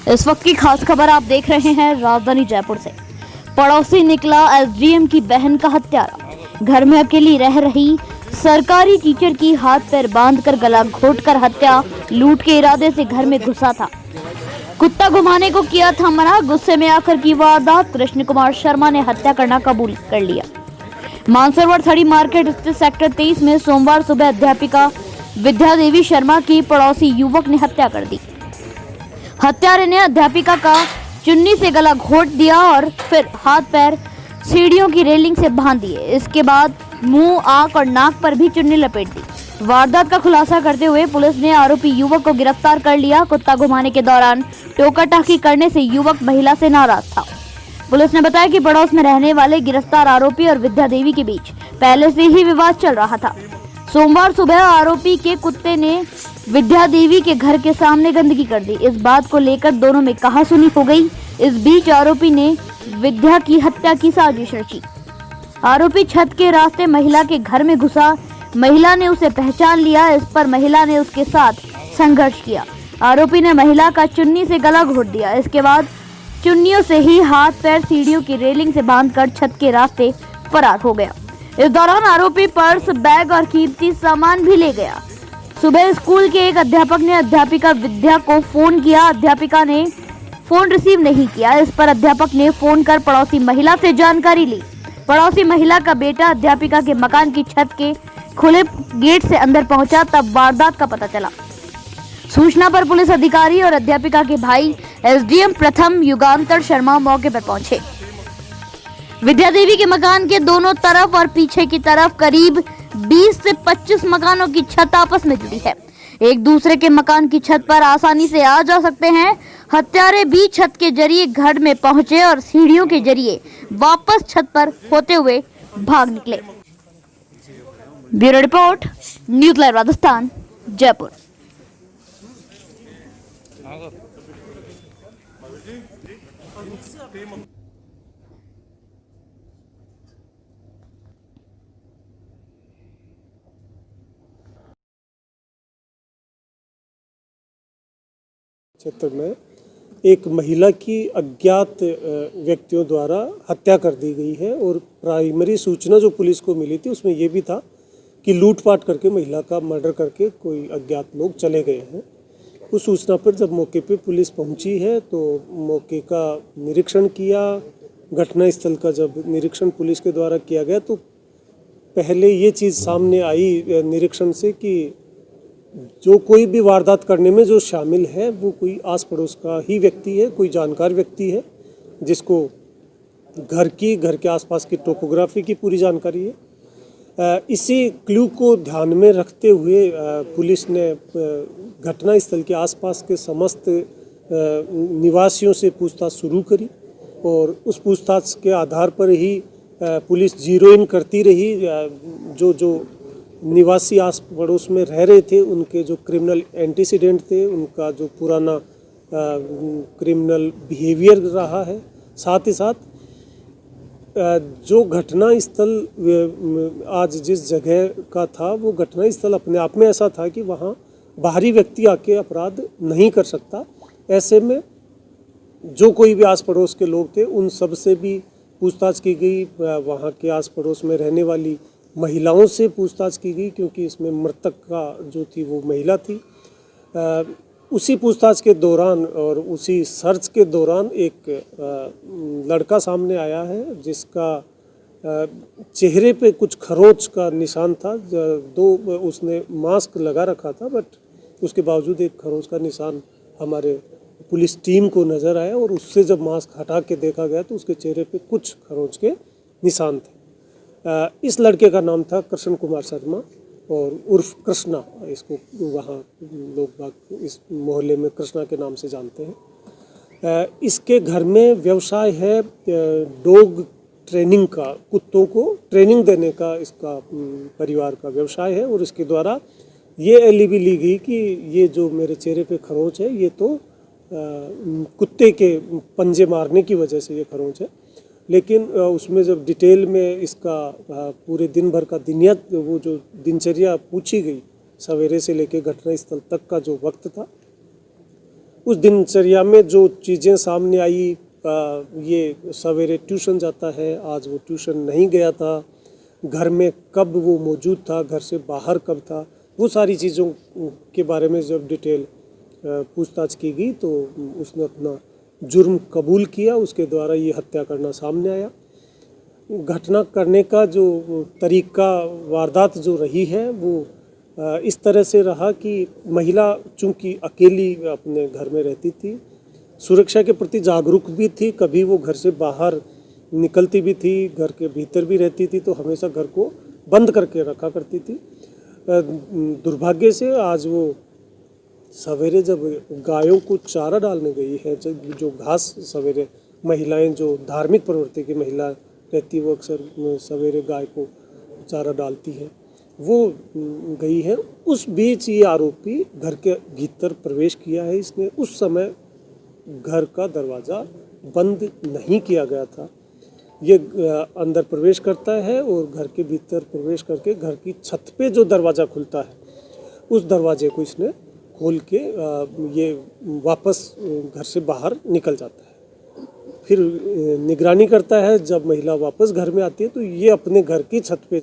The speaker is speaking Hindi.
इस वक्त की खास खबर आप देख रहे हैं राजधानी जयपुर से। पड़ोसी निकला एसडीएम की बहन का हत्यारा। घर में अकेली रह रही सरकारी टीचर की हाथ पैर बांधकर गला घोंटकर हत्या। लूट के इरादे से घर में घुसा था। कुत्ता घुमाने को किया था मना। गुस्से में आकर की वारदात। कृष्ण कुमार शर्मा ने हत्या करना कबूल कर लिया। मानसरोवर थड़ी मार्केट स्थित सेक्टर 23 में सोमवार सुबह अध्यापिका विद्या देवी शर्मा की पड़ोसी युवक ने हत्या कर दी। हत्यारे ने अध्यापिका का चुन्नी से गला घोंट दिया और फिर हाथ पैर सीढ़ियों की रेलिंग से बांध दिए। इसके बाद मुंह, आंख और नाक पर भी चुन्नी लपेट दी। वारदात का खुलासा करते हुए पुलिस ने आरोपी युवक को गिरफ्तार कर लिया। कुत्ता घुमाने के दौरान टोका टाकी करने से युवक महिला से नाराज था। पुलिस ने बताया कि पड़ोस में रहने वाले गिरफ्तार आरोपी और विद्या देवी के बीच पहले से ही विवाद चल रहा था। सोमवार सुबह आरोपी के कुत्ते ने विद्या देवी के घर के सामने गंदगी कर दी। इस बात को लेकर दोनों में कहासुनी हो गई। इस बीच आरोपी ने विद्या की हत्या की साजिश रची। आरोपी छत के रास्ते महिला के घर में घुसा। महिला ने उसे पहचान लिया। इस पर महिला ने उसके साथ संघर्ष किया। आरोपी ने महिला का चुन्नी से गला घोंट दिया। इसके बाद चुन्नियों से ही हाथ पैर सीढ़ियों की रेलिंग से बांधकर छत के रास्ते फरार हो गया। इस दौरान आरोपी पर्स, बैग और कीमती सामान भी ले गया। सुबह स्कूल के एक अध्यापक ने अध्यापिका विद्या को फोन किया। अध्यापिका ने फोन रिसीव नहीं किया। इस पर अध्यापक ने फोन कर पड़ोसी महिला से जानकारी ली। पड़ोसी महिला का बेटा अध्यापिका के मकान की छत के खुले गेट से अंदर पहुंचा, तब वारदात का पता चला। सूचना पर पुलिस अधिकारी और अध्यापिका के भाई एसडीएम प्रथम युगांतर शर्मा मौके पर पहुंचे। विद्या देवी के मकान के दोनों तरफ और पीछे की तरफ करीब 20 से 25 मकानों की छत आपस में जुड़ी है। एक दूसरे के मकान की छत पर आसानी से आ जा सकते हैं। हत्यारे भी छत के जरिए घर में पहुंचे और सीढ़ियों के जरिए वापस छत पर होते हुए भाग निकले। Bureau report, news live Rajasthan, Jaipur. क्षेत्र में एक महिला की अज्ञात व्यक्तियों द्वारा हत्या कर दी गई है और प्राइमरी सूचना जो पुलिस को मिली थी उसमें ये भी था कि लूटपाट करके महिला का मर्डर करके कोई अज्ञात लोग चले गए हैं। उस सूचना पर जब मौके पे पुलिस पहुंची है तो मौके का निरीक्षण किया। घटनास्थल का जब निरीक्षण पुलिस के द्वारा किया गया तो पहले ये चीज़ सामने आई निरीक्षण से कि जो कोई भी वारदात करने में जो शामिल है वो कोई आस पड़ोस का ही व्यक्ति है, कोई जानकार व्यक्ति है जिसको घर के आसपास की टोपोग्राफी की पूरी जानकारी है। इसी क्लू को ध्यान में रखते हुए पुलिस ने घटनास्थल के आसपास के समस्त निवासियों से पूछताछ शुरू करी और उस पूछताछ के आधार पर ही पुलिस जीरो इन करती रही। जो निवासी आस पड़ोस में रह रहे थे उनके जो क्रिमिनल एंटीसीडेंट थे, उनका जो पुराना क्रिमिनल बिहेवियर रहा है, साथ ही साथ जो घटना स्थल आज जिस जगह का था वो घटना स्थल अपने आप में ऐसा था कि वहाँ बाहरी व्यक्ति आके अपराध नहीं कर सकता। ऐसे में जो कोई भी आस पड़ोस के लोग थे उन सब से भी पूछताछ की गई। वहाँ के आस पड़ोस में रहने वाली महिलाओं से पूछताछ की गई क्योंकि इसमें मृतक का जो थी वो महिला थी। उसी पूछताछ के दौरान और उसी सर्च के दौरान एक लड़का सामने आया है जिसका चेहरे पे कुछ खरोंच का निशान था। उसने मास्क लगा रखा था बट उसके बावजूद एक खरोंच का निशान हमारे पुलिस टीम को नज़र आया और उससे जब मास्क हटा के देखा गया तो उसके चेहरे पे कुछ खरोंच के निशान थे। इस लड़के का नाम था कृष्ण कुमार शर्मा और उर्फ कृष्णा। इसको वहाँ लोग बाग इस मोहल्ले में कृष्णा के नाम से जानते हैं। इसके घर में व्यवसाय है डॉग ट्रेनिंग का, कुत्तों को ट्रेनिंग देने का इसका परिवार का व्यवसाय है और इसके द्वारा ये एलिबी ली गई कि ये जो मेरे चेहरे पे खरोंच है ये तो कुत्ते के पंजे मारने की वजह से ये खरोंच है। लेकिन उसमें जब डिटेल में इसका पूरे दिन भर का वो जो दिनचर्या पूछी गई, सवेरे से लेकर घटनास्थल तक का जो वक्त था उस दिनचर्या में जो चीज़ें सामने आई, ये सवेरे ट्यूशन जाता है, आज वो ट्यूशन नहीं गया था, घर में कब वो मौजूद था, घर से बाहर कब था, वो सारी चीज़ों के बारे में जब डिटेल पूछताछ की गई तो उसने अपना जुर्म कबूल किया। उसके द्वारा ये हत्या करना सामने आया। घटना करने का जो तरीका, वारदात जो रही है वो इस तरह से रहा कि महिला चूंकि अकेली अपने घर में रहती थी, सुरक्षा के प्रति जागरूक भी थी, कभी वो घर से बाहर निकलती भी थी, घर के भीतर भी रहती थी, तो हमेशा घर को बंद करके रखा करती थी। दुर्भाग्य से आज वो सवेरे जब गायों को चारा डालने गई है, जो घास सवेरे महिलाएं, जो धार्मिक प्रवृत्ति की महिला रहती है, वो अक्सर सवेरे गाय को चारा डालती है, वो गई है। उस बीच ये आरोपी घर के भीतर प्रवेश किया है। इसने उस समय घर का दरवाज़ा बंद नहीं किया गया था। ये अंदर प्रवेश करता है और घर के भीतर प्रवेश करके घर की छत पे जो दरवाज़ा खुलता है, उस दरवाजे को इसने खोल के ये वापस घर से बाहर निकल जाता है। फिर निगरानी करता है। जब महिला वापस घर में आती है तो ये अपने घर की छत पे